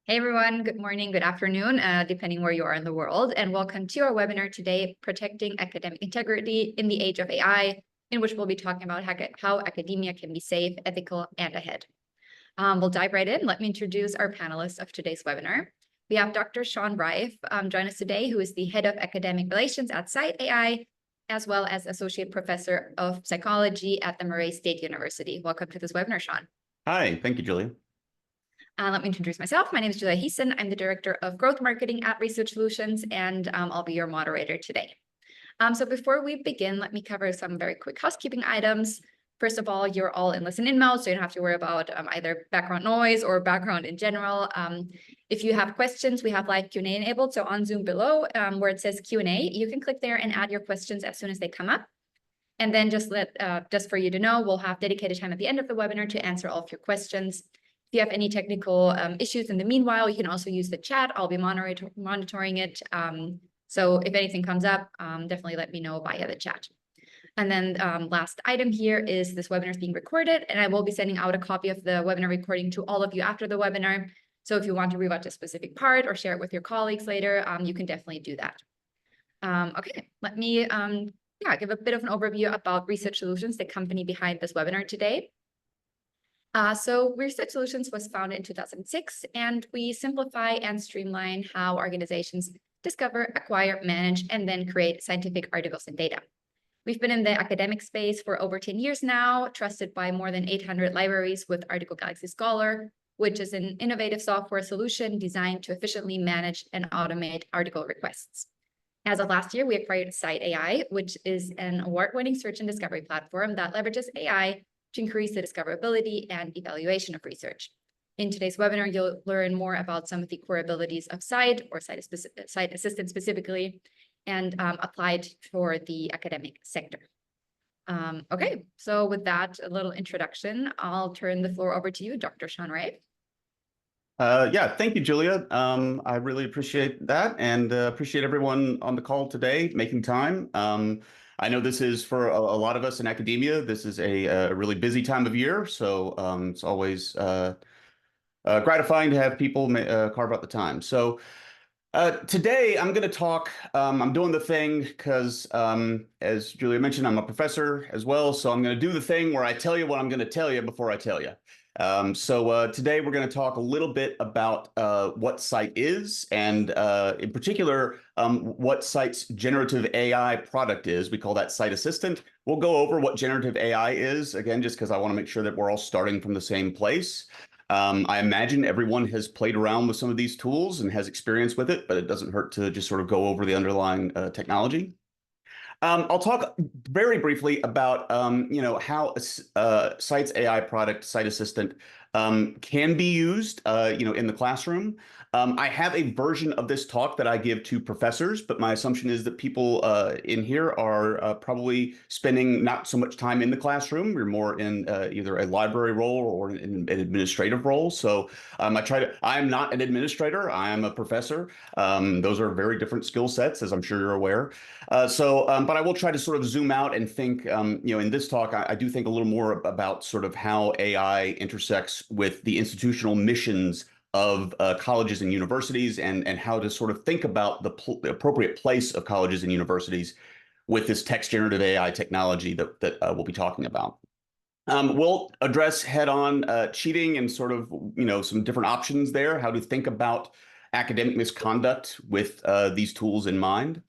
Hey everyone, good morning, good afternoon, depending where you are in the world, and welcome to our webinar today, Protecting Academic Integrity in the Age of AI, in which we'll be talking about how academia can be safe, ethical, and ahead. We'll dive right in. Let me introduce our panelists of today's webinar. We have Dr. Sean Rife join us today, who is the Head of Academic Relations at Scite AI, as well as Associate Professor of Psychology at the Murray State University. Welcome to this webinar, Sean. Hi, thank you, Julia. Let me introduce myself. My name is Julia Heeson. I'm the Director of Growth Marketing at Research Solutions, and I'll be your moderator today. So before we begin, let me cover some very quick housekeeping items. First of all, you're all in listen-in mode, so you don't have to worry about either background noise or background in general. If you have questions, we have live Q&A enabled. So on Zoom below, where it says Q&A, you can click there and add your questions as soon as they come up. And then just for you to know, we'll have dedicated time at the end of the webinar to answer all of your questions. If you have any technical issues in the meanwhile, you can also use the chat. I'll be monitoring it. So if anything comes up, definitely let me know via the chat. And then last item here is this webinar is being recorded, and I will be sending out a copy of the webinar recording to all of you after the webinar. So if you want to rewatch a specific part or share it with your colleagues later, you can definitely do that. Okay, let me give a bit of an overview about Research Solutions, the company behind this webinar today. So Research Solutions was founded in 2006, and we simplify and streamline how organizations discover, acquire, manage, and then create scientific articles and data. We've been in the academic space for over 10 years now, trusted by more than 800 libraries with Article Galaxy Scholar, which is an innovative software solution designed to efficiently manage and automate article requests. As of last year, we acquired Scite AI, which is an award-winning search and discovery platform that leverages AI to increase the discoverability and evaluation of research. In today's webinar, you'll learn more about some of the core abilities of Scite, or Scite Assistant specifically, and applied for the academic sector. Okay, so with that a little introduction, I'll turn the floor over to you, Dr. Sean Rife. Yeah, thank you, Julia. I really appreciate that, and appreciate everyone on the call today making time. I know this is for a lot of us in academia. This is a really busy time of year, so it's always gratifying to have people carve out the time. So today I'm going to talk. I'm doing the thing because, as Julia mentioned, I'm a professor as well. So I'm going to do the thing where I tell you what I'm going to tell you before I tell you. So today we're going to talk a little bit about what Scite is, and in particular, what Scite's generative AI product is. We call that Scite Assistant. We'll go over what generative AI is, again, just because I want to make sure that we're all starting from the same place. I imagine everyone has played around with some of these tools and has experience with it, but it doesn't hurt to just sort of go over the underlying technology. I'll talk very briefly about how Scite's AI product, Scite Assistant, can be used in the classroom. I have a version of this talk that I give to professors, but my assumption is that people in here are probably spending not so much time in the classroom. You're more in either a library role or an administrative role. So I am not an administrator. I am a professor. Those are very different skill sets, as I'm sure you're aware. But I will try to sort of zoom out and think, in this talk, I do think a little more about sort of how AI intersects with the institutional missions of colleges and universities, and how to sort of think about the appropriate place of colleges and universities with this text generative AI technology that we'll be talking about. We'll address head-on cheating and sort of, some different options there, how to think about academic misconduct with these tools in mind.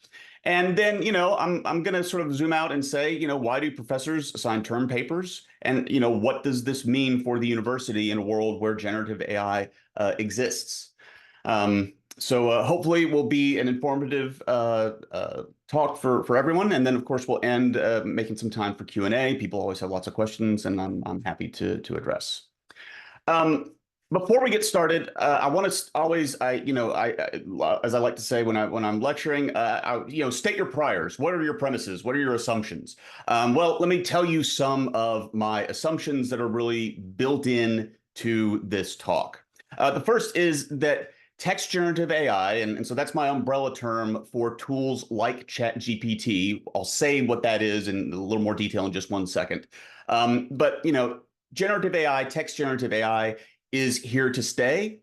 And then, I'm going to sort of zoom out and say, why do professors assign term papers? And, what does this mean for the university in a world where generative AI exists? So hopefully will be an informative talk for everyone. And then, of course, we'll end making some time for Q&A. People always have lots of questions, and I'm happy to address. Before we get started, I want to always, as I like to say when I'm lecturing, state your priors. What are your premises? What are your assumptions? Well, let me tell you some of my assumptions that are really built in to this talk. The first is that text generative AI, and so that's my umbrella term for tools like ChatGPT. I'll say what that is in a little more detail in just one second. But generative AI, text generative AI, is here to stay.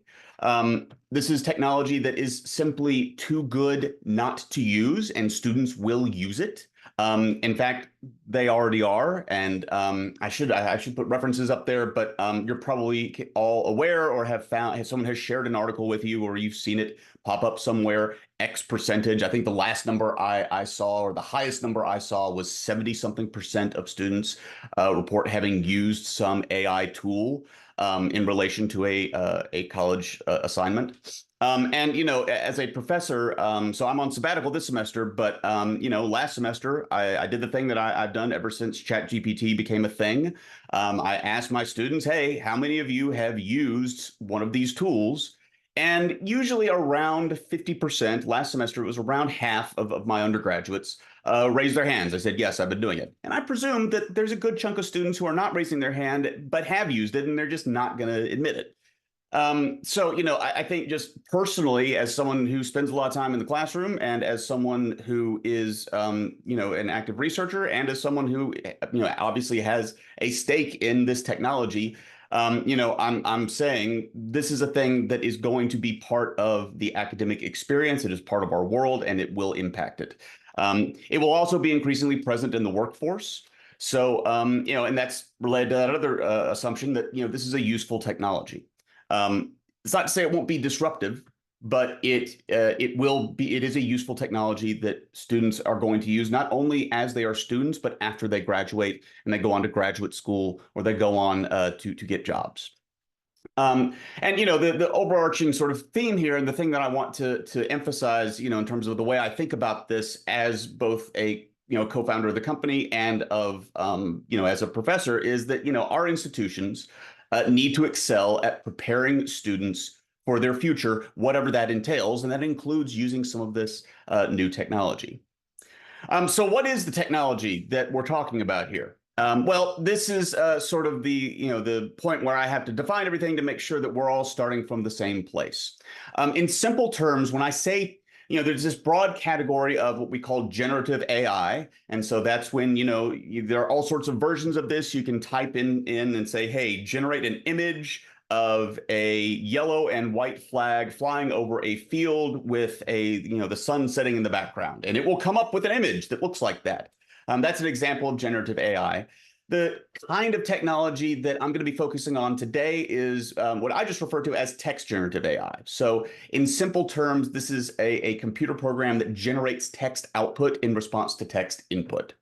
This is technology that is simply too good not to use, and students will use it. In fact, they already are, and I should put references up there, but you're probably all aware or have found someone has shared an article with you, or you've seen it pop up somewhere. X percentage. I think the last number I saw, or the highest number I saw, was 70-something% of students report having used some AI tool in relation to a college assignment. And, as a professor, so I'm on sabbatical this semester, but, last semester, I did the thing that I've done ever since ChatGPT became a thing. I asked my students, hey, how many of you have used one of these tools? And usually around 50%, last semester, it was around half of my undergraduates raised their hands. I said, yes, I've been doing it. And I presume that there's a good chunk of students who are not raising their hand, but have used it, and they're just not going to admit it. So, I think just personally, as someone who spends a lot of time in the classroom, and as someone who is, an active researcher, and as someone who, obviously has a stake in this technology, I'm saying this is a thing that is going to be part of the academic experience. It is part of our world, and it will impact it. It will also be increasingly present in the workforce. So, and that's related to that other assumption that, this is a useful technology. It's not to say it won't be disruptive, but it will be. It is a useful technology that students are going to use not only as they are students, but after they graduate and they go on to graduate school, or they go on to get jobs. And the overarching sort of theme here, and the thing that I want to emphasize, in terms of the way I think about this as both a co-founder of the company and of as a professor, is that our institutions need to excel at preparing students for their future, whatever that entails, and that includes using some of this new technology. So what is the technology that we're talking about here? Well, this is sort of the point where I have to define everything to make sure that we're all starting from the same place. In simple terms, when I say there's this broad category of what we call generative AI. And so that's when, there are all sorts of versions of this. You can type in and say, hey, generate an image of a yellow and white flag flying over a field with the sun setting in the background. And it will come up with an image that looks like that. That's an example of generative AI. The kind of technology that I'm going to be focusing on today is what I just refer to as text generative AI. So in simple terms, this is a computer program that generates text output in response to text input.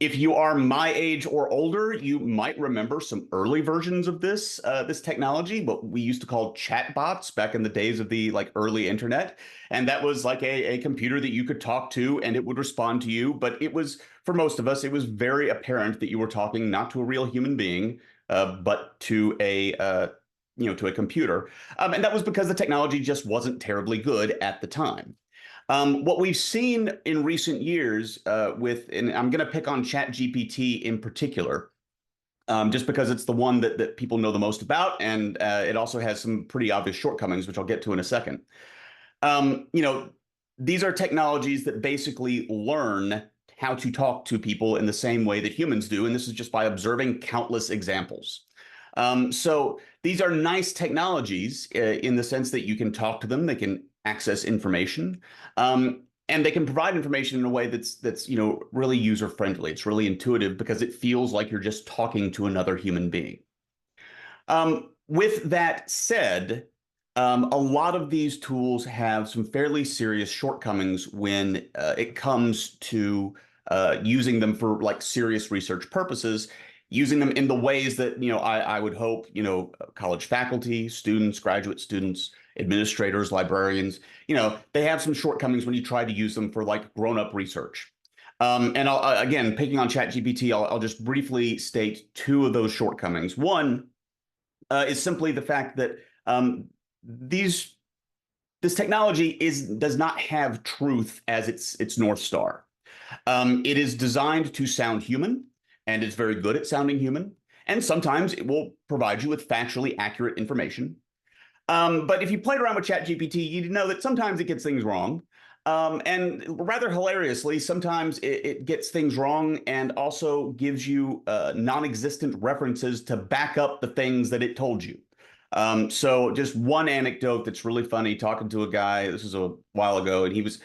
If you are my age or older, you might remember some early versions of this technology, what we used to call chatbots back in the days of the early internet. And that was like a computer that you could talk to and it would respond to you. But it was, for most of us, it was very apparent that you were talking not to a real human being, but to a computer. And that was because the technology just wasn't terribly good at the time. What we've seen in recent years and I'm going to pick on ChatGPT in particular, just because it's the one that people know the most about, and it also has some pretty obvious shortcomings, which I'll get to in a second. These are technologies that basically learn how to talk to people in the same way that humans do, and this is just by observing countless examples. So these are nice technologies in the sense that you can talk to them, they can access information, and they can provide information in a way that's really user friendly. It's really intuitive because it feels like you're just talking to another human being. With that said, a lot of these tools have some fairly serious shortcomings when it comes to using them for serious research purposes, using them in the ways that I would hope college faculty, students, graduate students, administrators, librarians, they have some shortcomings when you try to use them for grown-up research. And again, picking on ChatGPT, I'll just briefly state two of those shortcomings. One is simply the fact that this technology does not have truth as its North Star. It is designed to sound human, and it's very good at sounding human. And sometimes it will provide you with factually accurate information. But if you played around with ChatGPT, you'd know that sometimes it gets things wrong. And rather hilariously, sometimes it gets things wrong and also gives you non-existent references to back up the things that it told you. So just one anecdote that's really funny, talking to a guy, this was a while ago, and he was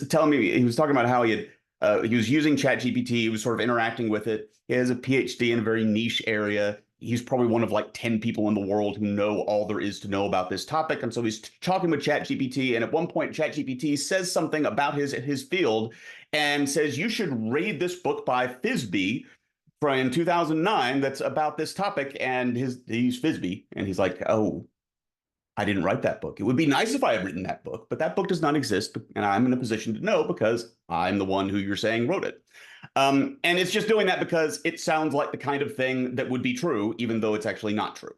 telling me, he was talking about how he was using ChatGPT, he was sort of interacting with it. He has a PhD in a very niche area. He's probably one of like 10 people in the world who know all there is to know about this topic. And so he's talking with ChatGPT, and at one point ChatGPT says something about his field and says, you should read this book by Fisby from 2009 that's about this topic. And he's Fisby, and he's like, oh, I didn't write that book. It would be nice if I had written that book, but that book does not exist, and I'm in a position to know because I'm the one who you're saying wrote it. And it's just doing that because it sounds like the kind of thing that would be true, even though it's actually not true.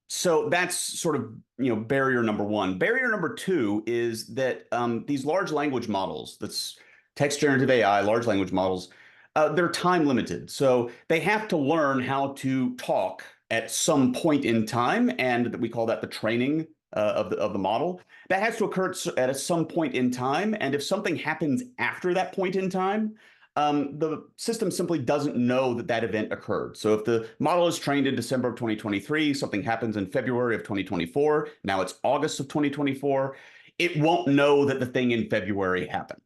So that's sort of, barrier number one. Barrier number two is that these large language models, that's text generative AI, large language models, they're time limited. So they have to learn how to talk at some point in time, and we call that the training of the model. That has to occur at some point in time, and if something happens after that point in time, the system simply doesn't know that that event occurred. So if the model is trained in December of 2023, something happens in February of 2024, now it's August of 2024, it won't know that the thing in February happened.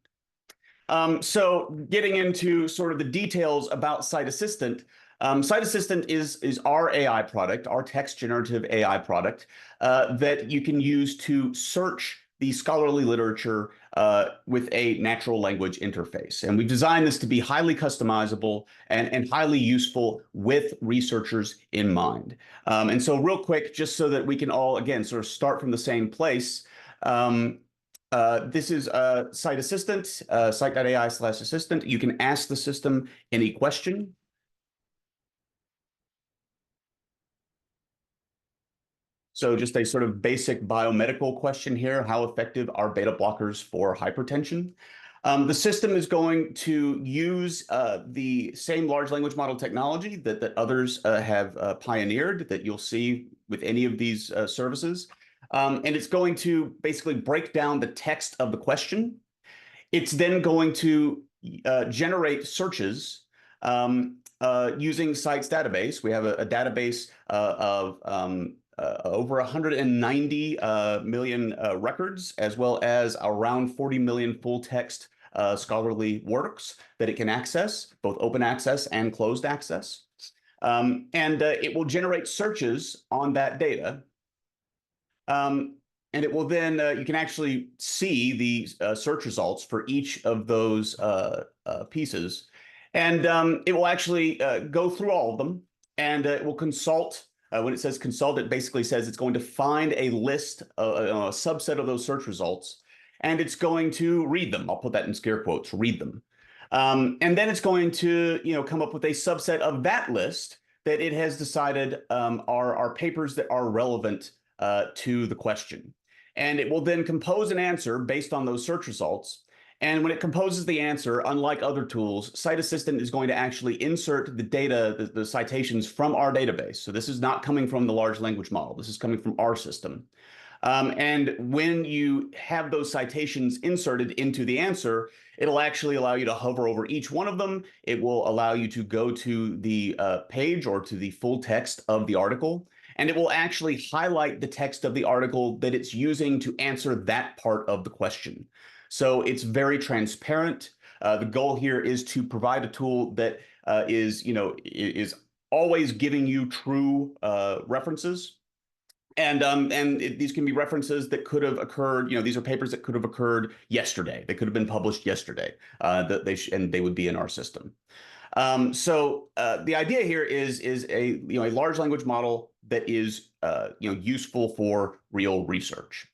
So getting into sort of the details about Scite Assistant, Scite Assistant is our AI product, our text generative AI product that you can use to search the scholarly literature with a natural language interface. And we've designed this to be highly customizable and highly useful with researchers in mind. And so real quick, just so that we can all, again, sort of start from the same place, this is Scite Assistant, scite.ai/assistant. You can ask the system any question. So just a sort of basic biomedical question here. How effective are beta blockers for hypertension? The system is going to use the same large language model technology that others have pioneered, that you'll see with any of these services. And it's going to basically break down the text of the question. It's then going to generate searches using Scite's database. We have a database of over 190 million records, as well as around 40 million full text scholarly works that it can access, both open access and closed access. And it will generate searches on that data. And it will then, you can actually see the search results for each of those pieces. And it will actually go through all of them, and it will consult. When it says consult, it basically says it's going to find a list, a subset of those search results, and it's going to read them. I'll put that in scare quotes, read them. And then it's going to, come up with a subset of that list that it has decided are papers that are relevant to the question. And it will then compose an answer based on those search results. And when it composes the answer, unlike other tools, Scite Assistant is going to actually insert the data, the citations from our database. So this is not coming from the large language model. This is coming from our system. And when you have those citations inserted into the answer, it'll actually allow you to hover over each one of them. It will allow you to go to the page or to the full text of the article. And it will actually highlight the text of the article that it's using to answer that part of the question. So it's very transparent. The goal here is to provide a tool that is always giving you true references. And these can be references that could have occurred. These are papers that could have occurred yesterday. They could have been published yesterday. And they would be in our system. So the idea here is a large language model that is useful for real research.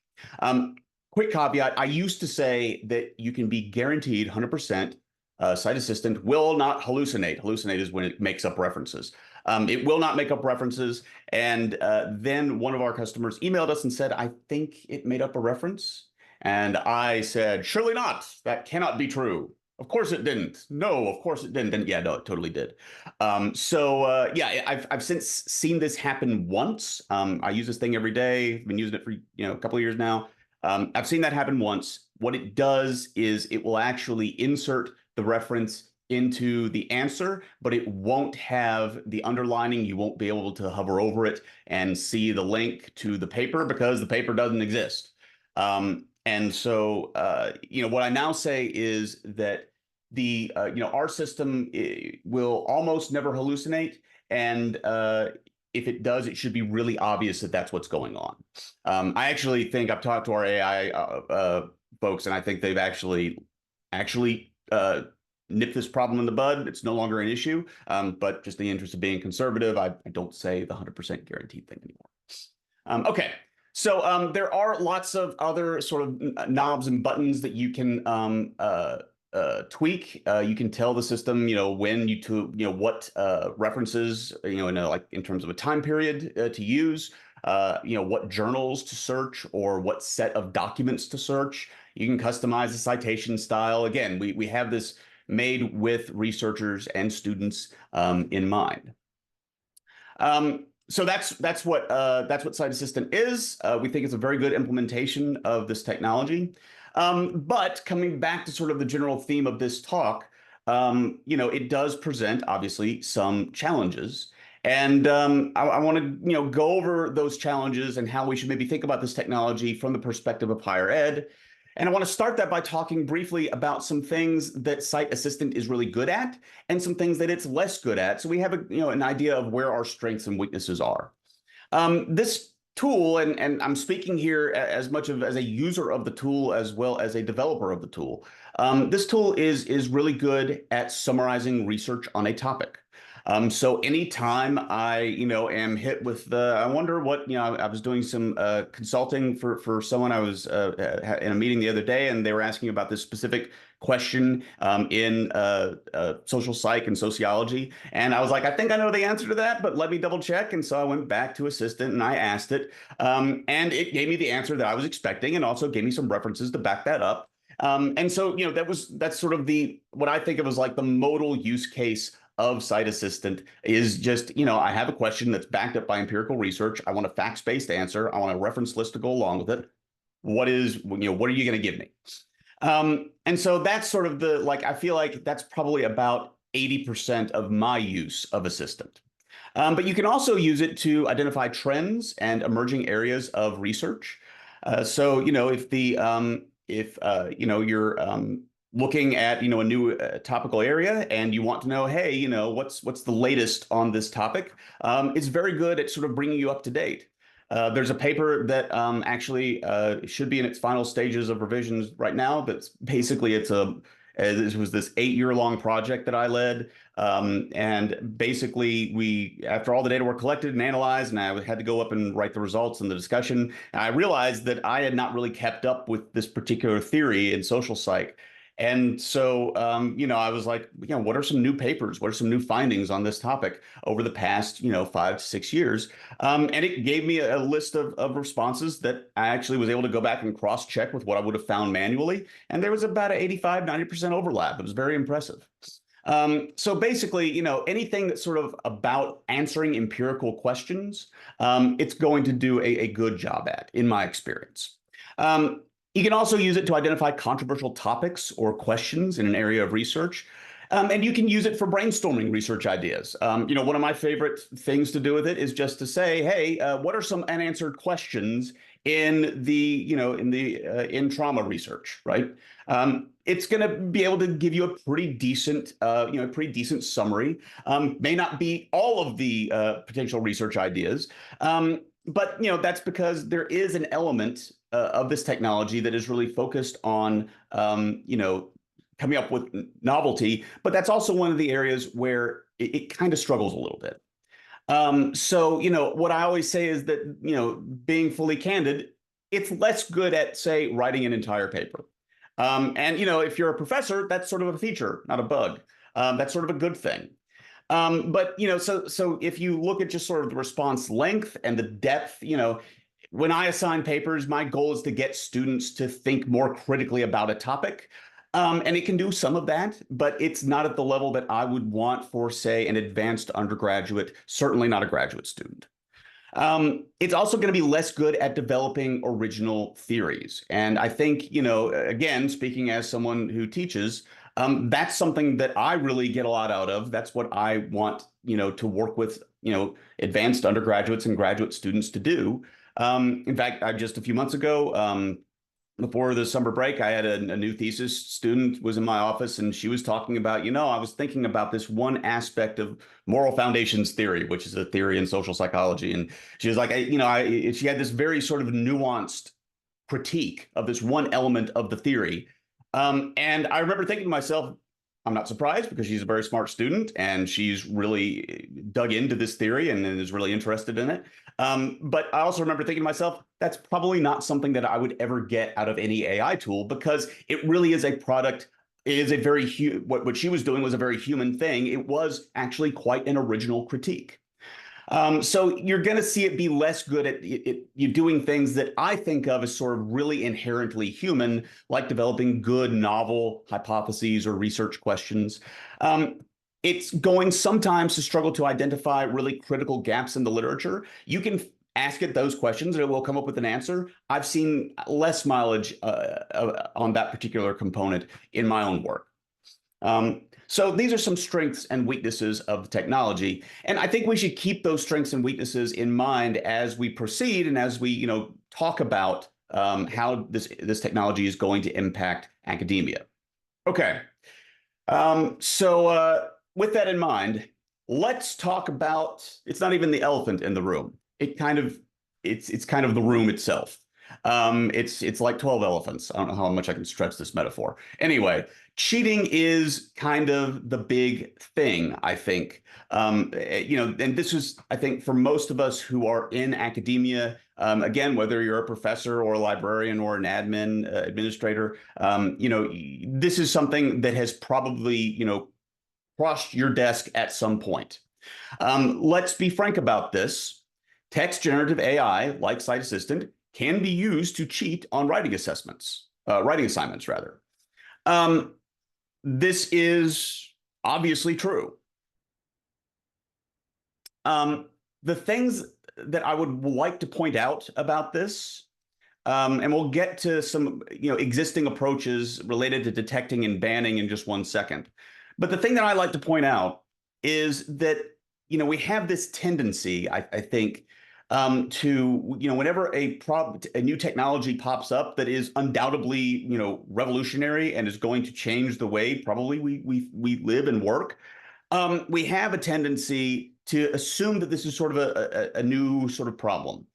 Quick caveat: I used to say that you can be guaranteed 100% Scite Assistant will not hallucinate. Hallucinate is when it makes up references. It will not make up references. And then one of our customers emailed us and said, I think it made up a reference. And I said, surely not. That cannot be true. Of course it didn't. No, of course it didn't. And yeah, no, it totally did. Yeah, I've since seen this happen once. I use this thing every day. I've been using it for a couple of years now. I've seen that happen once. What it does is it will actually insert the reference into the answer, but it won't have the underlining. You won't be able to hover over it and see the link to the paper because the paper doesn't exist. And so, what I now say is that our system will almost never hallucinate. And if it does, it should be really obvious that that's what's going on. I actually think I've talked to our AI folks, and I think they've actually nip this problem in the bud. It's no longer an issue, but just in the interest of being conservative, I don't say the 100% guaranteed thing anymore. Okay, so there are lots of other sort of knobs and buttons that you can tweak. You can tell the system, when what references, in terms of a time period to use. What journals to search or what set of documents to search. You can customize the citation style. Again, we have this made with researchers and students in mind. So that's what Scite Assistant is. We think it's a very good implementation of this technology. But coming back to sort of the general theme of this talk, it does present obviously some challenges. And I want to go over those challenges and how we should maybe think about this technology from the perspective of higher ed. And I want to start that by talking briefly about some things that Scite Assistant is really good at and some things that it's less good at. So we have an idea of where our strengths and weaknesses are. This tool, and I'm speaking here as much as a user of the tool as well as a developer of the tool. This tool is really good at summarizing research on a topic. So anytime I, am hit with I wonder what, I was doing some consulting for someone. I was in a meeting the other day, and they were asking about this specific question in social psych and sociology. And I was like, I think I know the answer to that, but let me double check. And so I went back to Assistant and I asked it, and it gave me the answer that I was expecting and also gave me some references to back that up. And so, that's sort of what I think of as like the modal use case of Scite Assistant is just, I have a question that's backed up by empirical research. I want a facts-based answer. I want a reference list to go along with it. What are you going to give me? And so that's sort of I feel like that's probably about 80% of my use of Assistant. But you can also use it to identify trends and emerging areas of research. So, if you're looking at a new topical area and you want to know, hey, what's the latest on this topic, it's very good at sort of bringing you up to date. There's a paper that actually should be in its final stages of revisions right now. That's basically it was this 8-year-long project that I led, and basically after all the data were collected and analyzed, and I had to go up and write the results and the discussion, and I realized that I had not really kept up with this particular theory in social psych. And so, I was like, what are some new papers? What are some new findings on this topic over the past, 5 to 6 years? And it gave me a list of responses that I actually was able to go back and cross-check with what I would have found manually. And there was about an 85, 90% overlap. It was very impressive. So basically, anything that's sort of about answering empirical questions, it's going to do a good job at, in my experience. You can also use it to identify controversial topics or questions in an area of research. And you can use it for brainstorming research ideas. One of my favorite things to do with it is just to say, hey, what are some unanswered questions in in trauma research, right? It's going to be able to give you a pretty decent, summary. May not be all of the potential research ideas, but that's because there is an element of this technology that is really focused on coming up with novelty, but that's also one of the areas where it kind of struggles a little bit. So what I always say is that being fully candid, it's less good at, say, writing an entire paper. And if you're a professor, that's sort of a feature, not a bug. That's sort of a good thing. But so if you look at just sort of the response length and the depth, when I assign papers, my goal is to get students to think more critically about a topic. And it can do some of that, but it's not at the level that I would want for, say, an advanced undergraduate, certainly not a graduate student. It's also going to be less good at developing original theories. And I think, again, speaking as someone who teaches, That's something that I really get a lot out of. That's what I want, to work with, advanced undergraduates and graduate students to do. In fact, I just a few months ago, before the summer break, I had a new thesis student was in my office, and she was talking about, I was thinking about this one aspect of moral foundations theory, which is a theory in social psychology. And she was like, she had this very sort of nuanced critique of this one element of the theory. And I remember thinking to myself, I'm not surprised because she's a very smart student and she's really dug into this theory and is really interested in it. But I also remember thinking to myself, that's probably not something that I would ever get out of any AI tool because it really is a product. It is a very what she was doing was a very human thing. It was actually quite an original critique. So you're going to see it be less good at you doing things that I think of as sort of really inherently human, like developing good novel hypotheses or research questions. It's going sometimes to struggle to identify really critical gaps in the literature. You can ask it those questions and it will come up with an answer. I've seen less mileage on that particular component in my own work. So these are some strengths and weaknesses of the technology. And I think we should keep those strengths and weaknesses in mind as we proceed and as we, talk about how this technology is going to impact academia. Okay. So with that in mind, let's talk about, it's not even the elephant in the room. It's kind of the room itself. It's like 12 elephants. I don't know how much I can stretch this metaphor. Anyway, cheating is kind of the big thing, I think. And this is, I think, for most of us who are in academia, again, whether you're a professor or a librarian or an administrator, this is something that has probably, crossed your desk at some point. Let's be frank about this. Text generative AI, like Scite Assistant, can be used to cheat on writing assignments rather. This is obviously true. The things that I would like to point out about this, and we'll get to some existing approaches related to detecting and banning in just one second. But the thing that I like to point out is that we have this tendency, I think, to whenever a new technology pops up that is undoubtedly revolutionary and is going to change the way probably we live and work, we have a tendency to assume that this is sort of a new sort of problem.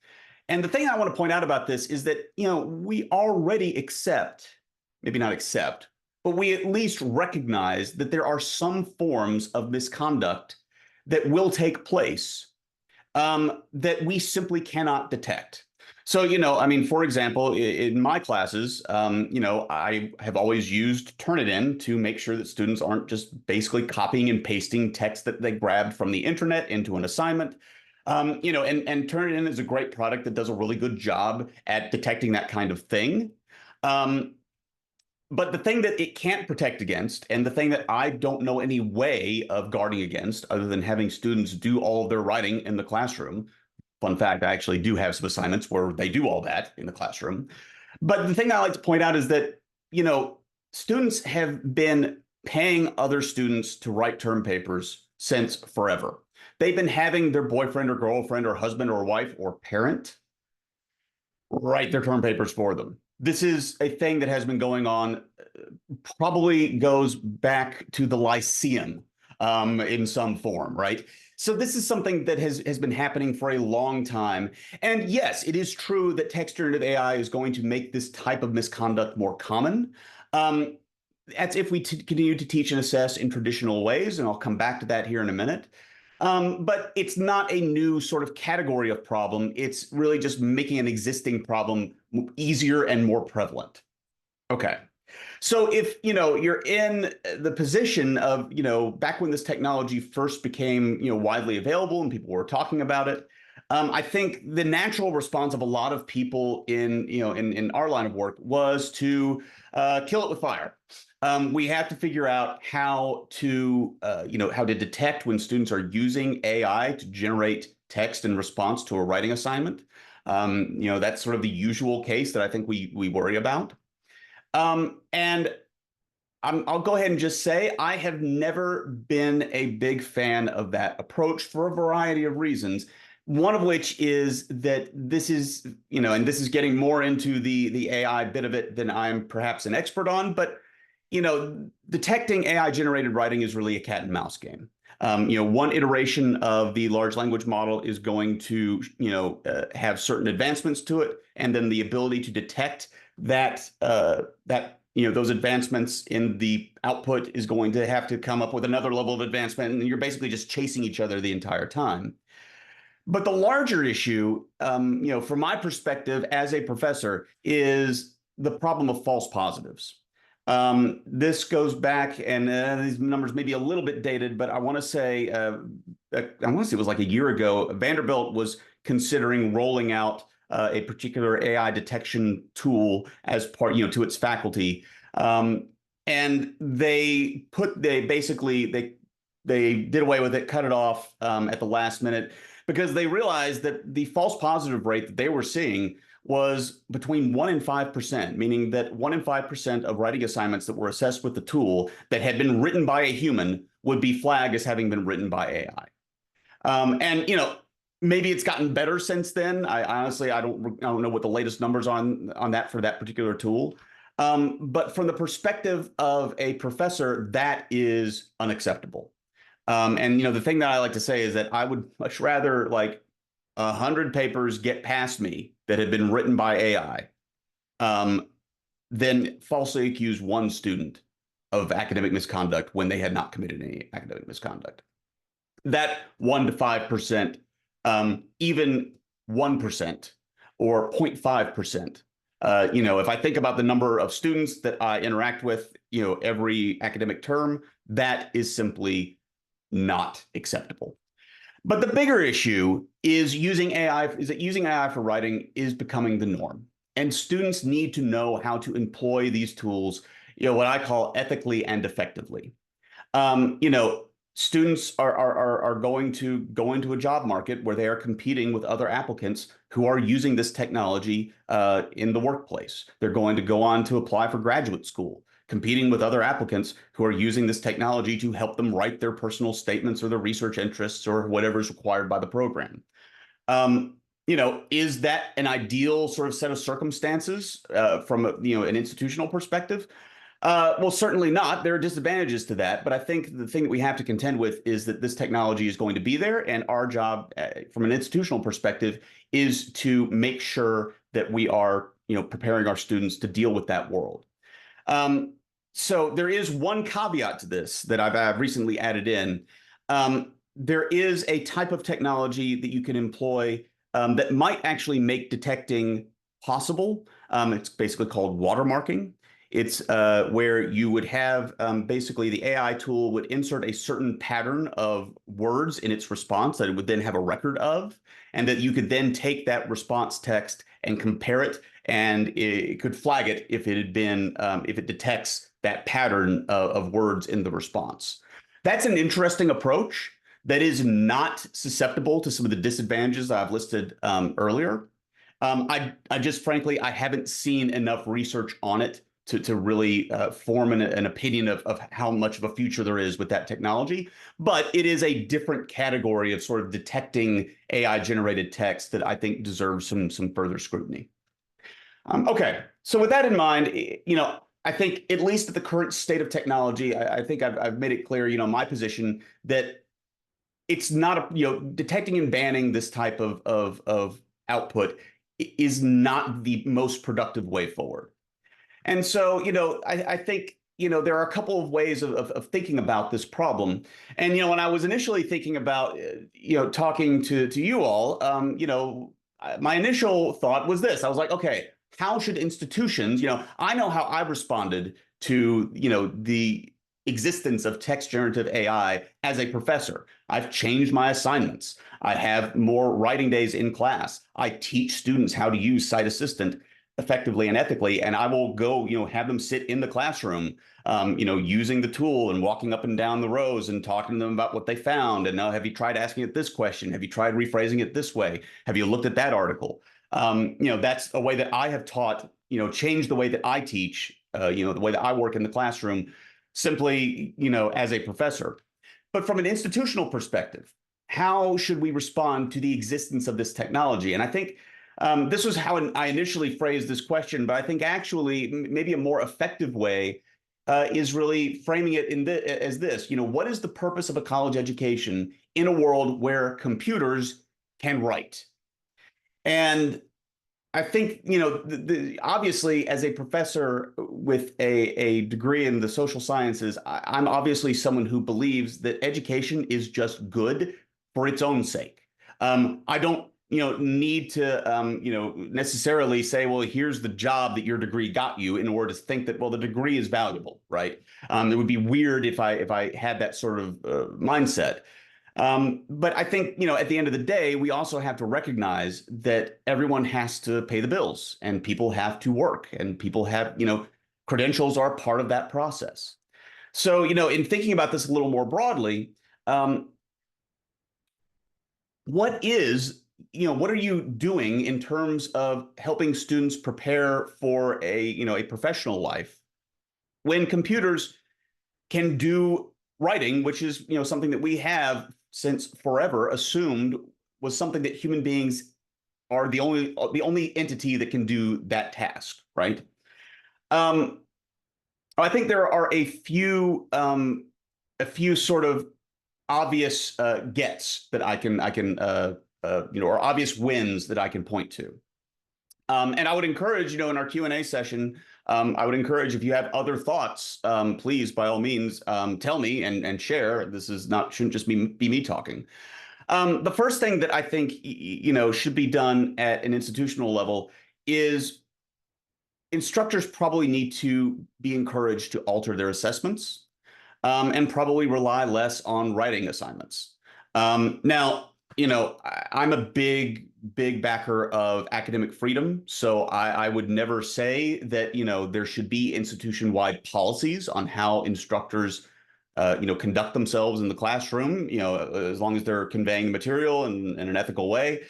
And the thing I want to point out about this is that we already maybe not accept, but we at least recognize that there are some forms of misconduct that will take place that we simply cannot detect. So, for example, in my classes, I have always used Turnitin to make sure that students aren't just basically copying and pasting text that they grabbed from the internet into an assignment. And Turnitin is a great product that does a really good job at detecting that kind of thing. But the thing that it can't protect against, and the thing that I don't know any way of guarding against, other than having students do all of their writing in the classroom. Fun fact, I actually do have some assignments where they do all that in the classroom. But the thing I like to point out is that, students have been paying other students to write term papers since forever. They've been having their boyfriend or girlfriend or husband or wife or parent write their term papers for them. This is a thing that has been going on, probably goes back to the Lyceum in some form, right? So this is something that has been happening for a long time. And yes, it is true that text generative AI is going to make this type of misconduct more common. That's if we continue to teach and assess in traditional ways, and I'll come back to that here in a minute. But it's not a new sort of category of problem. It's really just making an existing problem easier and more prevalent. Okay. So if, you're in the position of, back when this technology first became, widely available and people were talking about it, I think the natural response of a lot of people in our line of work was to kill it with fire. We have to figure out how to detect when students are using AI to generate text in response to a writing assignment. That's sort of the usual case that I think we worry about. And I'll go ahead and just say I have never been a big fan of that approach for a variety of reasons. One of which is that this is, and this is getting more into the AI bit of it than I'm perhaps an expert on, but detecting AI generated writing is really a cat and mouse game. One iteration of the large language model is going to, have certain advancements to it, and then the ability to detect that those advancements in the output is going to have to come up with another level of advancement, and you're basically just chasing each other the entire time. But the larger issue, from my perspective as a professor, is the problem of false positives. This goes back, and these numbers may be a little bit dated, but I want to say it was like a year ago. Vanderbilt was considering rolling out a particular AI detection tool as part, to its faculty, and they did away with it, cut it off at the last minute, because they realized that the false positive rate that they were seeing was between 1 and 5%, meaning that 1 and 5% of writing assignments that were assessed with the tool that had been written by a human would be flagged as having been written by AI. And maybe it's gotten better since then. I honestly don't know what the latest numbers on that for that particular tool. But from the perspective of a professor, that is unacceptable. And the thing that I like to say is that I would much rather like 100 papers get past me that had been written by AI than falsely accuse one student of academic misconduct when they had not committed any academic misconduct. That 1 to 5%, even 1% or 0.5%. If I think about the number of students that I interact with, every academic term, that is simply not acceptable. But the bigger issue is using AI for writing is becoming the norm. And students need to know how to employ these tools, what I call ethically and effectively. Students are going to go into a job market where they are competing with other applicants who are using this technology in the workplace. They're going to go on to apply for graduate school, competing with other applicants who are using this technology to help them write their personal statements or their research interests or whatever is required by the program. Is that an ideal sort of set of circumstances from an institutional perspective? Well, certainly not. There are disadvantages to that, but I think the thing that we have to contend with is that this technology is going to be there, and our job from an institutional perspective is to make sure that we are, preparing our students to deal with that world. So there is one caveat to this that I've recently added in. There is a type of technology that you can employ that might actually make detecting possible. It's basically called watermarking. It's where you would have basically the AI tool would insert a certain pattern of words in its response that it would then have a record of, and that you could then take that response text and compare it, and it could flag it if it had been if it detects that pattern of words in the response. That's an interesting approach that is not susceptible to some of the disadvantages I've listed earlier. I just frankly, I haven't seen enough research on it to really form an opinion of how much of a future there is with that technology. But it is a different category of sort of detecting AI generated text that I think deserves some further scrutiny. Okay, so with that in mind, I think at least at the current state of technology, I think I've made it clear, my position that it's not detecting and banning this type of output is not the most productive way forward. And so, I think, there are a couple of ways of thinking about this problem. And, when I was initially thinking about, talking to you all, my initial thought was this. I was like, okay, how should institutions, I know how I responded to, the existence of text generative AI as a professor. I've changed my assignments. I have more writing days in class. I teach students how to use Scite Assistant effectively and ethically, and I will go, have them sit in the classroom, using the tool and walking up and down the rows and talking to them about what they found. And now, have you tried asking it this question? Have you tried rephrasing it this way? Have you looked at that article? That's a way that I have taught, changed the way that I teach, the way that I work in the classroom simply, as a professor. But from an institutional perspective, how should we respond to the existence of this technology? And I think this was how I initially phrased this question, but I think actually maybe a more effective way is really framing it as this. What is the purpose of a college education in a world where computers can write? And I think, obviously, as a professor with a degree in the social sciences, I'm obviously someone who believes that education is just good for its own sake. I don't, need to, necessarily say, well, here's the job that your degree got you in order to think that, well, the degree is valuable, right? It would be weird if I had that sort of mindset. But I think, at the end of the day, we also have to recognize that everyone has to pay the bills and people have to work and people have, credentials are part of that process. So, in thinking about this a little more broadly, what are you doing in terms of helping students prepare for a professional life when computers can do writing, which is, something that we have since forever assumed was something that human beings are the only entity that can do that task, right? I think there are a few sort of obvious gets that I can or obvious wins that I can point to. And I would encourage, in our Q&A session, I would encourage if you have other thoughts, please, by all means, tell me and share. This shouldn't just be me talking. The first thing that I think, should be done at an institutional level is instructors probably need to be encouraged to alter their assessments and probably rely less on writing assignments. Now, I'm a big backer of academic freedom. So I would never say that, there should be institution-wide policies on how instructors, conduct themselves in the classroom, as long as they're conveying the material in an ethical way.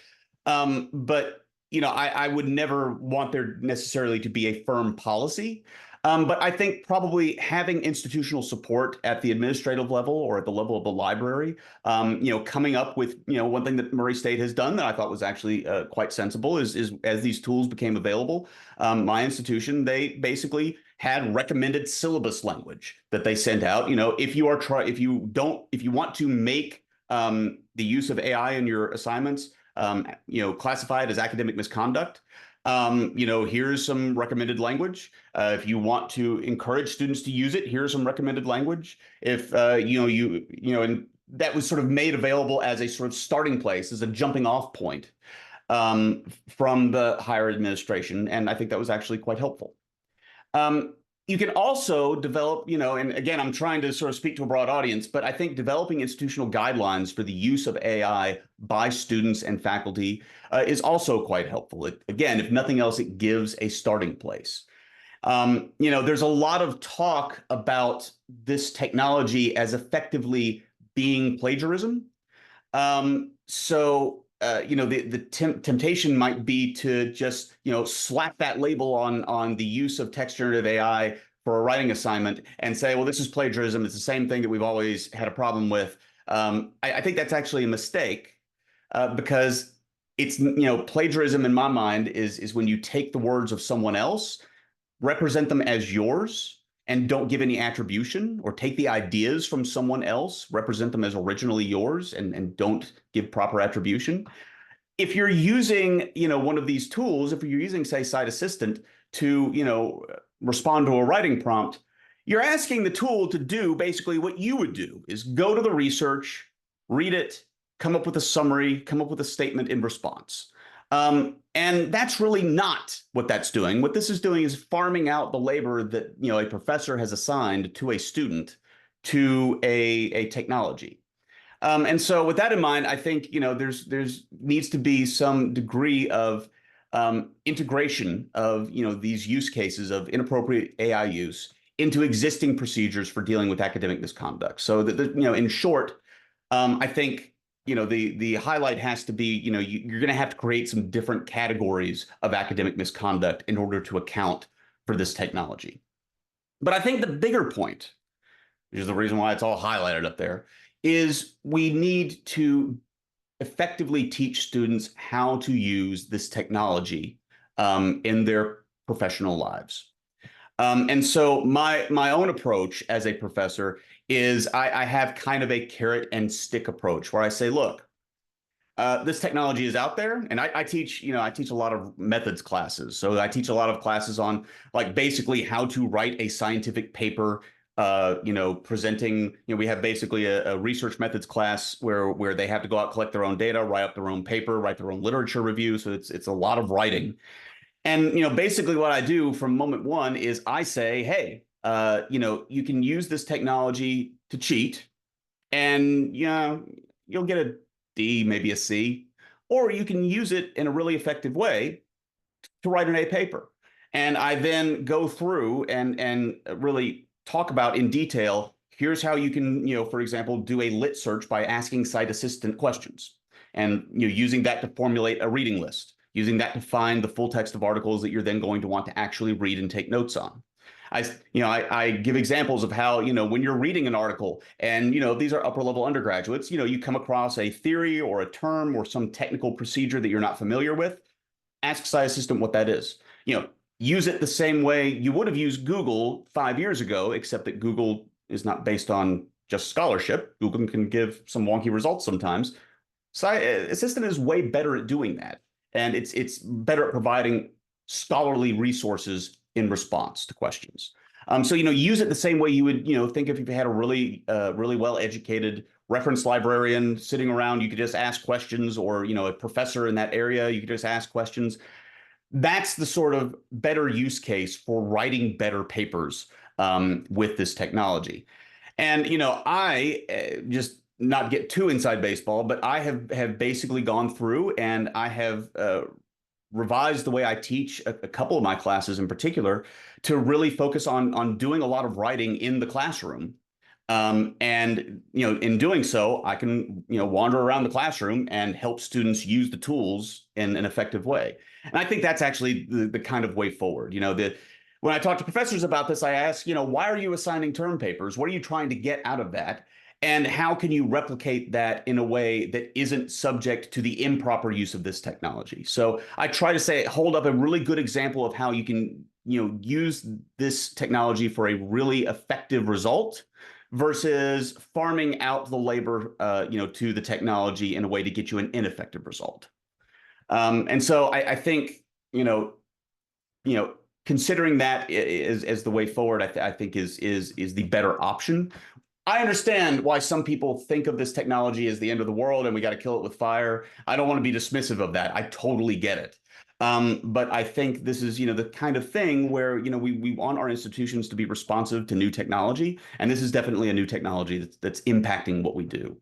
But, I would never want there necessarily to be a firm policy. But I think probably having institutional support at the administrative level or at the level of the library, coming up with, one thing that Murray State has done that I thought was actually quite sensible is as these tools became available, my institution, they basically had recommended syllabus language that they sent out. If you want to make the use of AI in your assignments, classify it as academic misconduct. Here's some recommended language. If you want to encourage students to use it, here's some recommended language. If and that was sort of made available as a sort of starting place, as a jumping off point from the higher administration, and I think that was actually quite helpful. You can also develop, and again, I'm trying to sort of speak to a broad audience, but I think developing institutional guidelines for the use of AI by students and faculty is also quite helpful. Again, if nothing else, it gives a starting place. There's a lot of talk about this technology as effectively being plagiarism. The temptation might be to just, slap that label on the use of text generative AI for a writing assignment and say, well, this is plagiarism. It's the same thing that we've always had a problem with. I think that's actually a mistake because it's, plagiarism in my mind is when you take the words of someone else, represent them as yours, and don't give any attribution, or take the ideas from someone else, represent them as originally yours, and don't give proper attribution. If you're using, one of these tools, if you're using, say, Scite Assistant to, respond to a writing prompt, you're asking the tool to do basically what you would do, is go to the research, read it, come up with a summary, come up with a statement in response. And that's really not what that's doing. What this is doing is farming out the labor that, a professor has assigned to a student to a technology. And so with that in mind, I think, there's needs to be some degree of integration of, these use cases of inappropriate AI use into existing procedures for dealing with academic misconduct. So that, in short, I think, the highlight has to be, you're going to have to create some different categories of academic misconduct in order to account for this technology. But I think the bigger point which is the reason why it's all highlighted up there, is we need to effectively teach students how to use this technology in their professional lives. And so my own approach as a professor is I have kind of a carrot and stick approach where I say, look, this technology is out there, and I teach, I teach a lot of methods classes. So I teach a lot of classes on like basically how to write a scientific paper. Presenting. We have basically a research methods class where they have to go out, collect their own data, write up their own paper, write their own literature review. So it's a lot of writing. And basically what I do from moment one is I say, hey, you can use this technology to cheat, and you'll get a D, maybe a C, or you can use it in a really effective way to write an A paper. And I then go through and really talk about in detail, here's how you can, for example, do a lit search by asking Scite assistant questions, and using that to formulate a reading list, using that to find the full text of articles that you're then going to want to actually read and take notes on. I give examples of how, when you're reading an article and, these are upper level undergraduates, you come across a theory or a term or some technical procedure that you're not familiar with, ask Scite Assistant what that is. Use it the same way you would have used Google 5 years ago, except that Google is not based on just scholarship. Google can give some wonky results sometimes. Scite Assistant is way better at doing that. And it's better at providing scholarly resources in response to questions. So, use it the same way you would, think if you had a really well-educated reference librarian sitting around, you could just ask questions, or, a professor in that area, you could just ask questions. That's the sort of better use case for writing better papers with this technology. And, I just not get too inside baseball, but I have basically gone through and I have revised the way I teach a couple of my classes in particular to really focus on doing a lot of writing in the classroom. And in doing so, I can wander around the classroom and help students use the tools in an effective way. And I think that's actually the kind of way forward. When I talk to professors about this, I ask, why are you assigning term papers? What are you trying to get out of that? And how can you replicate that in a way that isn't subject to the improper use of this technology? So I try to hold up a really good example of how you can, use this technology for a really effective result versus farming out the labor, to the technology in a way to get you an ineffective result. And so I think, considering that as the way forward, I think is the better option. I understand why some people think of this technology as the end of the world and we got to kill it with fire. I don't want to be dismissive of that. I totally get it. But I think this is, the kind of thing where, we want our institutions to be responsive to new technology. And this is definitely a new technology that's impacting what we do.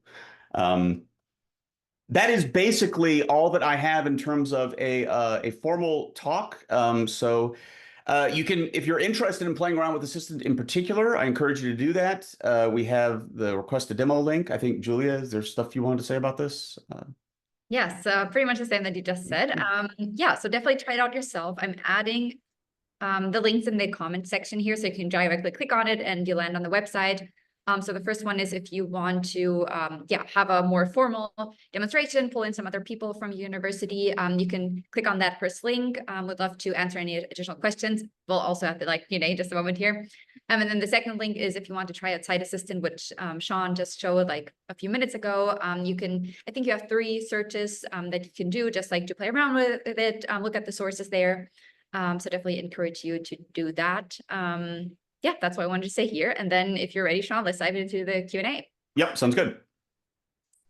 That is basically all that I have in terms of a formal talk. You can, if you're interested in playing around with Assistant in particular, I encourage you to do that. We have the request a demo link. I think, Julia, is there stuff you wanted to say about this? Yes, pretty much the same that you just said. Yeah, so definitely try it out yourself. I'm adding the links in the comment section here, so you can directly click on it and you land on the website. So the first one is if you want to have a more formal demonstration, pull in some other people from your university, you can click on that first link. Would love to answer any additional questions. We'll also have to just a moment here. And then the second link is if you want to try out Scite Assistant, which Sean just showed like a few minutes ago. I think you have 3 searches that you can do just like to play around with it, look at the sources there. So definitely encourage you to do that. Yeah, that's what I wanted to say here. And then if you're ready, Sean, let's dive into the Q&A. Yep, sounds good.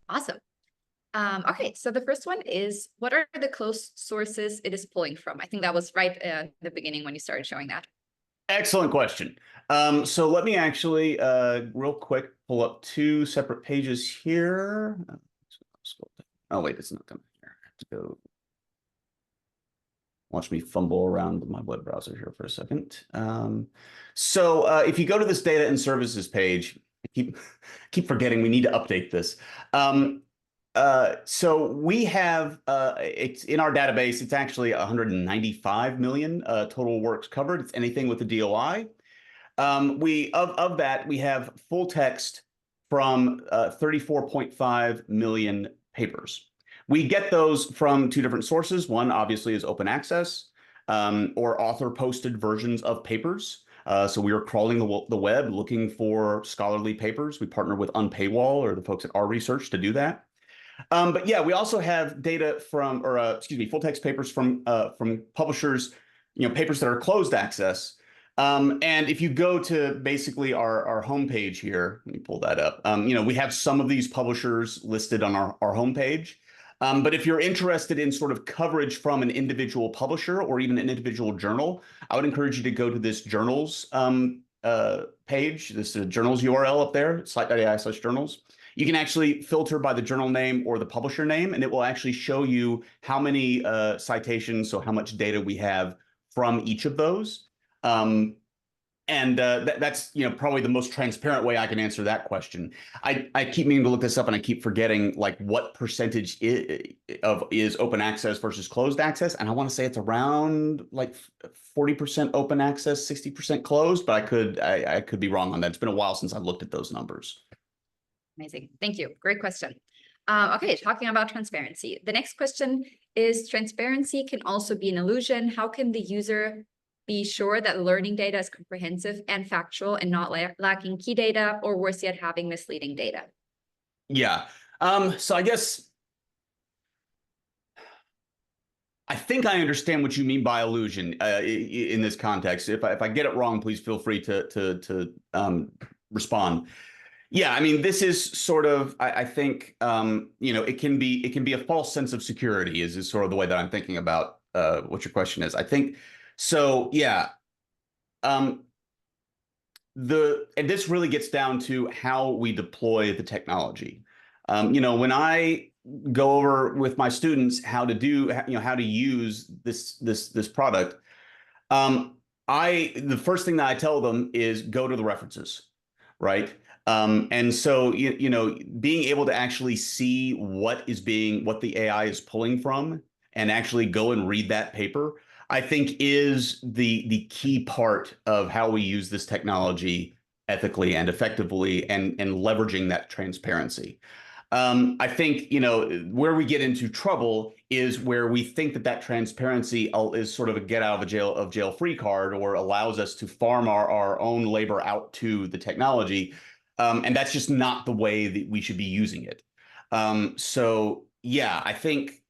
Awesome. Okay, so the first one is, what are the closed sources it is pulling from? I think that was right at the beginning when you started showing that. Excellent question. So let me actually real quick pull up 2 separate pages here. Oh, wait, it's not coming here. I have to go. Watch me fumble around my web browser here for a second. So if you go to this data and services page, I keep forgetting we need to update this. So we have, it's in our database, it's actually 195 million total works covered. It's anything with the DOI. We of that we have full text from 34.5 million papers. We get those from two different sources. One obviously is open access, or author posted versions of papers. So we are crawling the web looking for scholarly papers. We partner with Unpaywall or the folks at Our Research to do that. But yeah, we also have data from, or excuse me, full text papers from publishers, papers that are closed access. And if you go to basically our homepage here, let me pull that up. We have some of these publishers listed on our homepage. But if you're interested in sort of coverage from an individual publisher or even an individual journal, I would encourage you to go to this journals page, this journals URL up there, scite.ai/journals. You can actually filter by the journal name or the publisher name, and it will actually show you how many citations, so how much data we have from each of those. That's probably the most transparent way I can answer that question. I keep meaning to look this up, and I keep forgetting like what percentage is open access versus closed access, and I want to say it's around like 40% open access, 60% closed, but I could be wrong on that. It's been a while since I've looked at those numbers. Amazing. Thank you. Great question. Okay, talking about transparency. The next question is, transparency can also be an illusion. How can the user be sure that learning data is comprehensive and factual and not lacking key data, or worse yet, having misleading data? Yeah. So I guess I think I understand what you mean by illusion in this context. If I get it wrong, please feel free to respond. Yeah, I mean, this is sort of, I think, it can be a false sense of security is sort of the way that I'm thinking about what your question is. I think so. Yeah. And this really gets down to how we deploy the technology. When I go over with my students how to use this product, the first thing that I tell them is go to the references, right? And so, being able to actually see what the AI is pulling from and actually go and read that paper, I think is the key part of how we use this technology ethically and effectively and leveraging that transparency. I think, where we get into trouble is where we think that transparency is sort of a get out of jail free card, or allows us to farm our own labor out to the technology. And that's just not the way that we should be using it. So yeah, I think,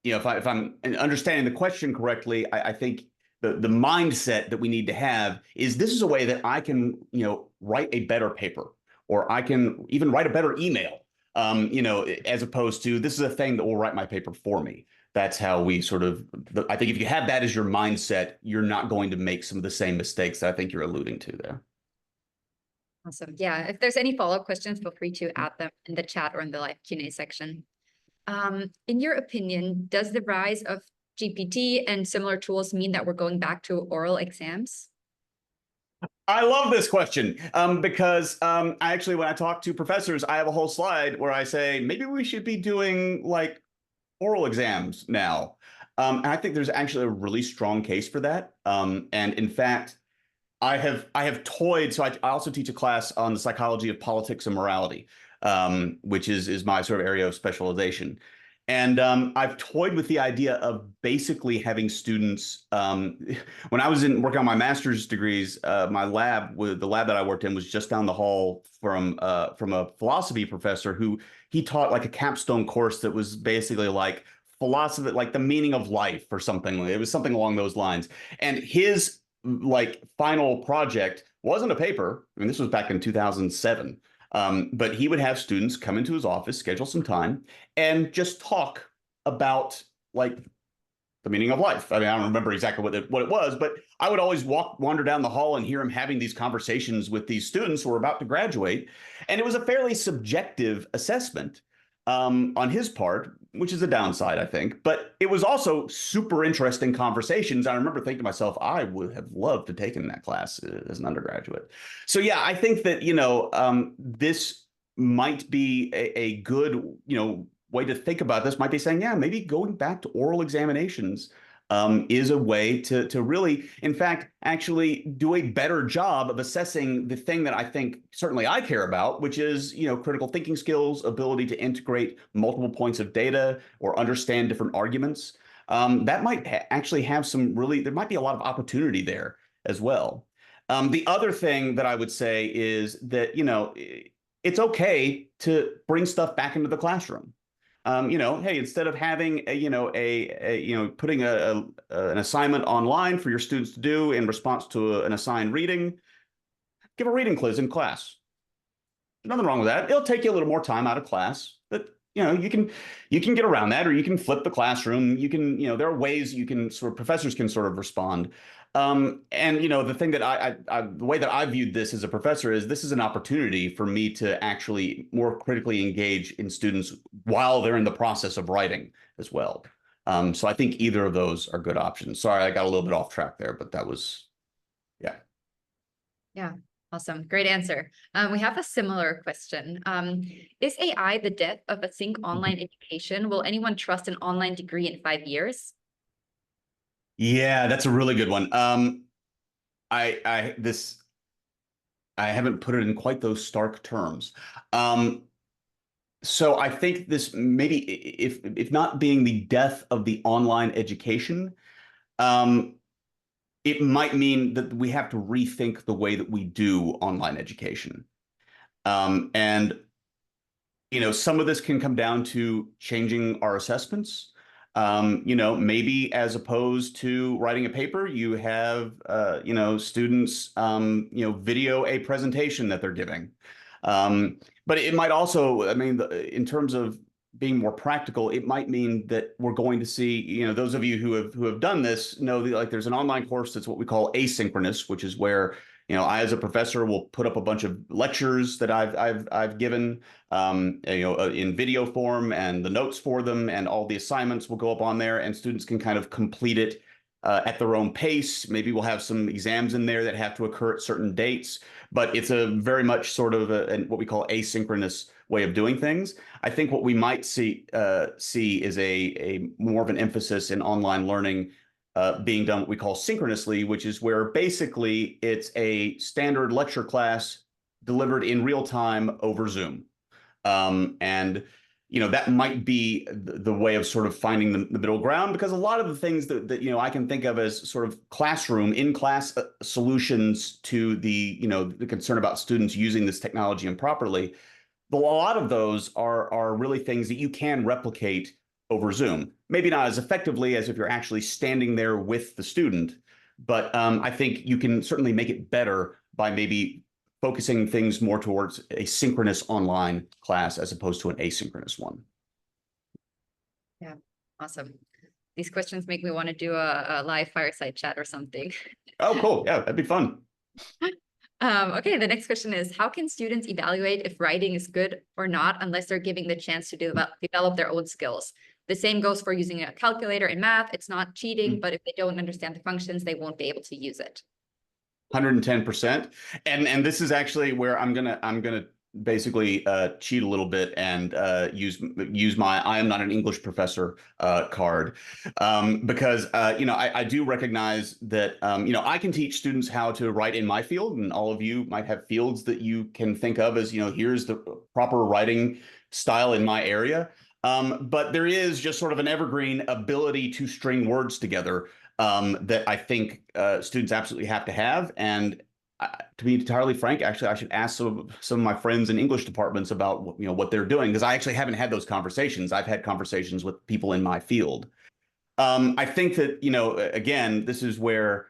if I'm understanding the question correctly, I think the mindset that we need to have is this is a way that I can, write a better paper, or I can even write a better email, as opposed to this is a thing that will write my paper for me. That's how we I think if you have that as your mindset, you're not going to make some of the same mistakes that I think you're alluding to there. Awesome. Yeah, if there's any follow-up questions, feel free to add them in the chat or in the live Q&A section. In your opinion, does the rise of GPT and similar tools mean that we're going back to oral exams? I love this question because I actually, when I talk to professors, I have a whole slide where I say, maybe we should be doing like oral exams now. And I think there's actually a really strong case for that. And in fact, I have toyed. So I also teach a class on the psychology of politics and morality, which is my sort of area of specialization. And I've toyed with the idea of basically having students. When I was working on my master's degrees, the lab that I worked in was just down the hall from a philosophy professor who he taught like a capstone course that was basically like philosophy, like the meaning of life or something. It was something along those lines. And his like final project wasn't a paper. I mean, this was back in 2007. But he would have students come into his office, schedule some time, and just talk about like the meaning of life. I mean, I don't remember exactly what it was, but I would always wander down the hall and hear him having these conversations with these students who were about to graduate. And it was a fairly subjective assessment on his part, which is a downside, I think. But it was also super interesting conversations. I remember thinking to myself, I would have loved to take in that class as an undergraduate. So yeah, I think that, this might be a good, way to think about this might be saying, yeah, maybe going back to oral examinations is a way to really, in fact, actually do a better job of assessing the thing that I think certainly I care about, which is, critical thinking skills, ability to integrate multiple points of data or understand different arguments. That might actually have there might be a lot of opportunity there as well. The other thing that I would say is that, it's okay to bring stuff back into the classroom. Hey, instead of having putting an assignment online for your students to do in response to an assigned reading, give a reading quiz in class. Nothing wrong with that. It'll take you a little more time out of class, but you can get around that, or you can flip the classroom. There are ways professors can sort of respond. And the thing that the way that I viewed this as a professor is this is an opportunity for me to actually more critically engage in students while they're in the process of writing as well. So I think either of those are good options. Sorry, I got a little bit off track there, but that was, yeah. Yeah, awesome. Great answer. We have a similar question. Is AI the death of async online education? Will anyone trust an online degree in 5 years? Yeah, that's a really good one. I haven't put it in quite those stark terms. So I think this maybe, if not being the death of the online education, it might mean that we have to rethink the way that we do online education. And some of this can come down to changing our assessments. Maybe as opposed to writing a paper, you have, students, video a presentation that they're giving. But it might also, I mean, in terms of being more practical, it might mean that we're going to see, those of you who have done this know that, like, there's an online course that's what we call asynchronous, which is where, I as a professor will put up a bunch of lectures that I've given, in video form, and the notes for them, and all the assignments will go up on there, and students can kind of complete it at their own pace. Maybe we'll have some exams in there that have to occur at certain dates, but it's a very much sort of what we call asynchronous way of doing things. I think what we might see is a more of an emphasis in online learning being done what we call synchronously, which is where basically it's a standard lecture class delivered in real time over Zoom. And that might be the way of sort of finding the middle ground, because a lot of the things that I can think of as sort of classroom in-class solutions to the concern about students using this technology improperly, a lot of those are really things that you can replicate over Zoom. Maybe not as effectively as if you're actually standing there with the student, but I think you can certainly make it better by maybe focusing things more towards a synchronous online class as opposed to an asynchronous one. Yeah, awesome. These questions make me want to do a live fireside chat or something. Oh, cool. Yeah, that'd be fun. Okay, the next question is, how can students evaluate if writing is good or not unless they're giving the chance to develop their own skills? The same goes for using a calculator in math. It's not cheating, but if they don't understand the functions, they won't be able to use it. 110%. And this is actually where I'm gonna basically cheat a little bit and use my I am not an English professor card, because I do recognize that I can teach students how to write in my field, and all of you might have fields that you can think of as here's the proper writing style in my area. But there is just sort of an evergreen ability to string words together that I think students absolutely have to have. And to be entirely frank, actually, I should ask some of my friends in English departments about what they're doing, because I actually haven't had those conversations. I've had conversations with people in my field. I think that again, this is where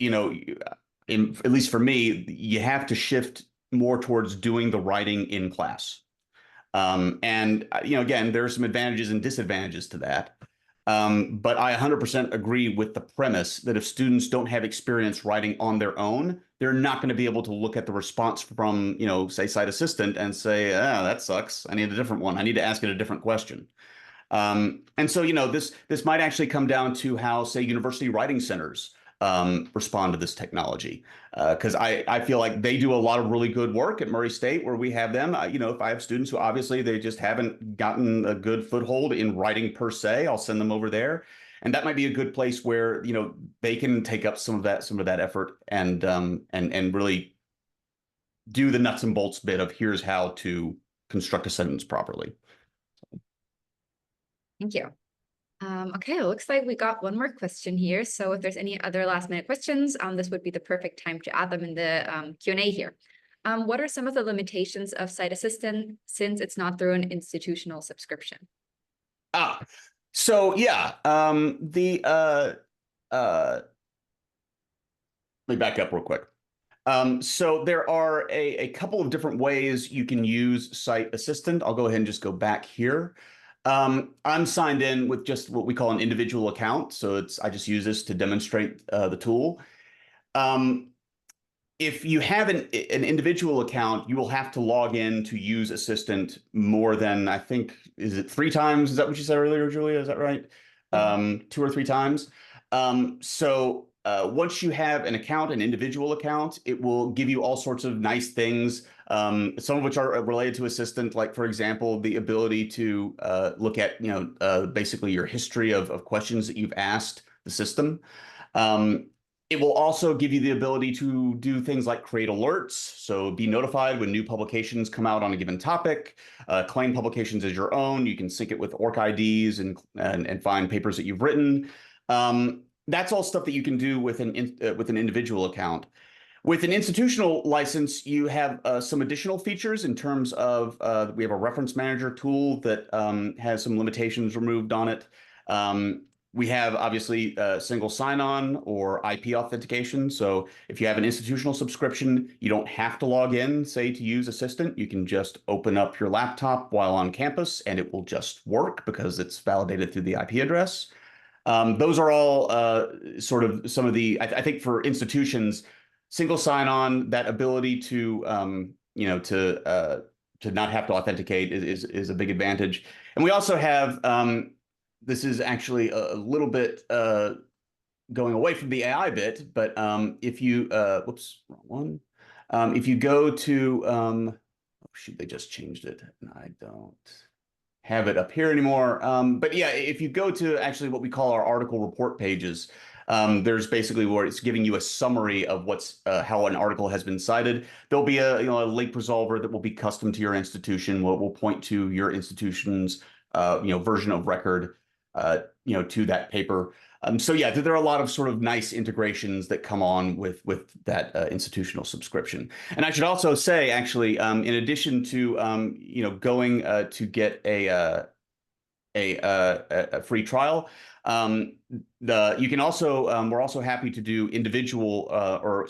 at least for me, you have to shift more towards doing the writing in class. And again, there are some advantages and disadvantages to that. But I 100% agree with the premise that if students don't have experience writing on their own, they're not going to be able to look at the response from, say, Scite Assistant and say, that sucks. I need a different one. I need to ask it a different question. And so, this might actually come down to how, say, university writing centers respond to this technology. Because I feel like they do a lot of really good work at Murray State, where we have them. If I have students who obviously they just haven't gotten a good foothold in writing per se, I'll send them over there. And that might be a good place where, they can take up some of that effort and really do the nuts and bolts bit of here's how to construct a sentence properly. Thank you. Okay, it looks like we got one more question here. So if there's any other last minute questions, this would be the perfect time to add them in the Q&A here. What are some of the limitations of Scite Assistant since it's not through an institutional subscription? So yeah, let me back up real quick. So there are a couple of different ways you can use Scite Assistant. I'll go ahead and just go back here. I'm signed in with just what we call an individual account. So I just use this to demonstrate the tool. If you have an individual account, you will have to log in to use Assistant more than, I think, is it 3 times? Is that what you said earlier, Julia? Is that right? 2 or 3 times. So once you have an account, an individual account, it will give you all sorts of nice things, some of which are related to Assistant, like, for example, the ability to look at, basically your history of questions that you've asked the system. It will also give you the ability to do things like create alerts, so be notified when new publications come out on a given topic, claim publications as your own. You can sync it with ORC-IDs and find papers that you've written. That's all stuff that you can do with an individual account. With an institutional license, you have some additional features in terms of we have a reference manager tool that has some limitations removed on it. We have obviously single sign-on or IP authentication. So if you have an institutional subscription, you don't have to log in, say, to use Assistant. You can just open up your laptop while on campus and it will just work because it's validated through the IP address. Those are all sort of some of the, I think for institutions, single sign-on, that ability to, to not have to authenticate is a big advantage. And we also have, this is actually a little bit going away from the AI bit, but if you, whoops, wrong one. If you go to, oh shoot, they just changed it, and I don't have it up here anymore. But yeah, if you go to actually what we call our article report pages, there's basically where it's giving you a summary of what's how an article has been cited. There'll be a link resolver that will be custom to your institution. Will point to your institution's version of record to that paper. So yeah, there are a lot of sort of nice integrations that come on with that institutional subscription. And I should also say, actually, in addition to going to get a free trial, you can also we're also happy to do individual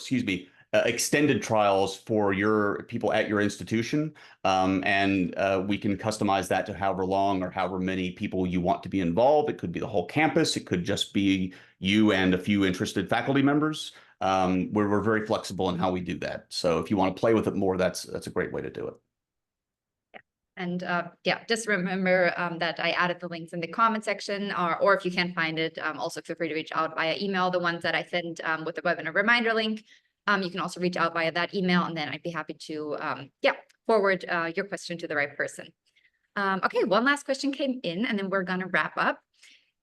extended trials for your people at your institution. And we can customize that to however long or however many people you want to be involved. It could be the whole campus. It could just be you and a few interested faculty members. We're very flexible in how we do that. So if you want to play with it more, that's a great way to do it. And yeah, just remember that I added the links in the comment section, or if you can't find it, also feel free to reach out via email, the ones that I sent with the webinar reminder link. You can also reach out via that email, and then I'd be happy to forward your question to the right person. Okay, one last question came in, and then we're going to wrap up.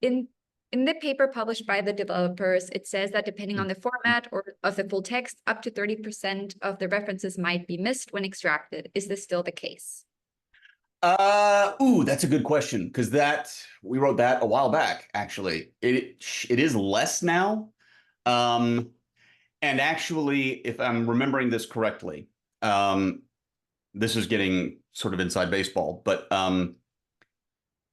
In the paper published by the developers, it says that depending on the format or of the full text, up to 30% of the references might be missed when extracted. Is this still the case? That's a good question, because we wrote that a while back, actually. It is less now. And actually, if I'm remembering this correctly, this is getting sort of inside baseball, but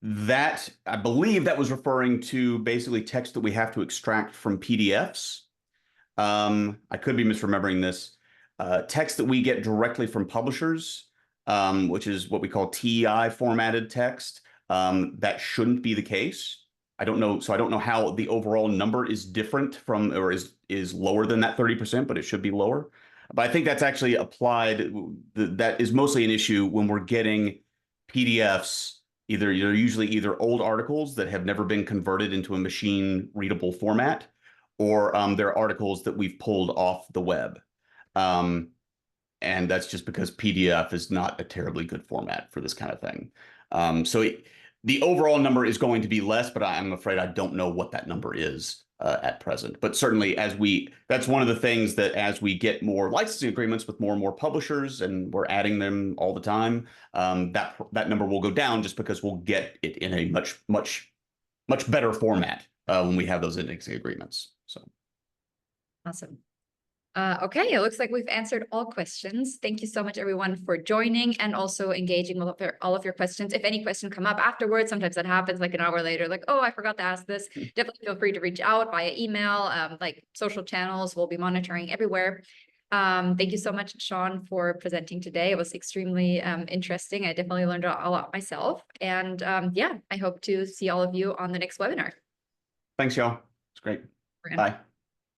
that I believe that was referring to basically text that we have to extract from PDFs. I could be misremembering this. Text that we get directly from publishers, which is what we call TEI formatted text. That shouldn't be the case. I don't know. So I don't know how the overall number is different from, or is lower than that 30%, but it should be lower. But I think that's actually applied. That is mostly an issue when we're getting PDFs. They're usually either old articles that have never been converted into a machine readable format, or they're articles that we've pulled off the web. And that's just because PDF is not a terribly good format for this kind of thing. So the overall number is going to be less, but I'm afraid I don't know what that number is at present. But certainly, that's one of the things that as we get more licensing agreements with more and more publishers, and we're adding them all the time, that number will go down just because we'll get it in a much better format when we have those indexing agreements. So. Awesome. Okay, it looks like we've answered all questions. Thank you so much, everyone, for joining and also engaging with all of your questions. If any questions come up afterwards, sometimes that happens like an hour later, like, oh, I forgot to ask this. Definitely feel free to reach out via email, like social channels. We'll be monitoring everywhere. Thank you so much, Sean, for presenting today. It was extremely interesting. I definitely learned a lot myself. And yeah, I hope to see all of you on the next webinar. Thanks, y'all. It's great. Bye.